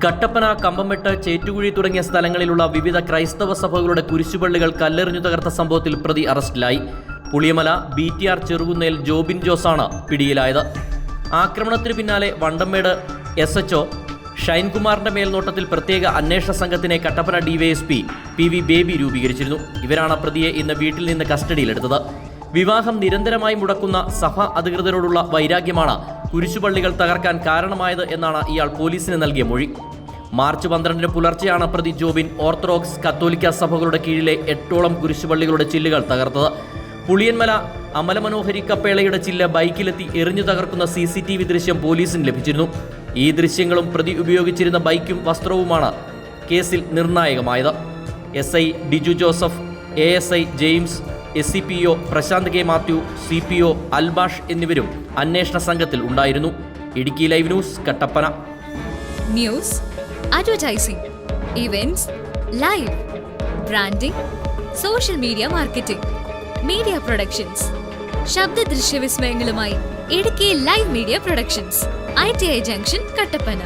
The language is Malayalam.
കട്ടപ്പന, കമ്പംമെട്ട്, ചേറ്റുകുഴി തുടങ്ങിയ സ്ഥലങ്ങളിലുള്ള വിവിധ ക്രൈസ്തവ സഭകളുടെ കുരിശുപള്ളികൾ കല്ലെറിഞ്ഞു തകർത്ത സംഭവത്തിൽ പ്രതി അറസ്റ്റിലായി. പുളിയമല BTR ചെറുകുന്നേൽ ജോബിൻ ജോസാണ് പിടിയിലായത്. ആക്രമണത്തിന് പിന്നാലെ വണ്ടമ്മേട് SHO ഷൈൻകുമാറിന്റെ മേൽനോട്ടത്തിൽ പ്രത്യേക അന്വേഷണ സംഘത്തിനെ കട്ടപ്പന DYSP PV ബേബി രൂപീകരിച്ചിരുന്നു. ഇവരാണ് പ്രതിയെ ഇന്ന് വീട്ടിൽ നിന്ന് കസ്റ്റഡിയിലെടുത്തത്. വിവാഹം നിരന്തരമായി മുടക്കുന്ന സഭ അധികൃതരോടുള്ള വൈരാഗ്യമാണ് കുരിശുപള്ളികൾ തകർക്കാൻ കാരണമായത് എന്നാണ് ഇയാൾ പോലീസിന് നൽകിയ മൊഴി. മാർച്ച് 12 പുലർച്ചെയാണ് പ്രതി ജോബിൻ ഓർത്തഡോക്സ് കത്തോലിക്ക സഭകളുടെ കീഴിലെ 8ഓളം കുരിശുപള്ളികളുടെ ചില്ലുകൾ തകർത്തത്. പുളിയന്മല അമലമനോഹരി കപ്പേളയുടെ ചില്ല് ബൈക്കിലെത്തി എറിഞ്ഞു തകർക്കുന്ന CCTV ദൃശ്യം പോലീസിന് ലഭിച്ചിരുന്നു. ഈ ദൃശ്യങ്ങളും പ്രതി ഉപയോഗിച്ചിരുന്ന ബൈക്കും വസ്ത്രവുമാണ് കേസിൽ നിർണായകമായത്. SI Diju Joseph, ASI James, SCPO Prashanth K Mathew, CPO Albash എന്നിവരും അന്വേഷണ സംഘത്തിൽ ഉണ്ടായിരുന്നു. Idukki live news, Kattappana. News, advertising, events, live, branding, social media marketing, media productions, ശബ്ദ ദൃശ്യ വിസ്മയങ്ങളുമായി Idukki live media productions, ITI junction, Kattappana.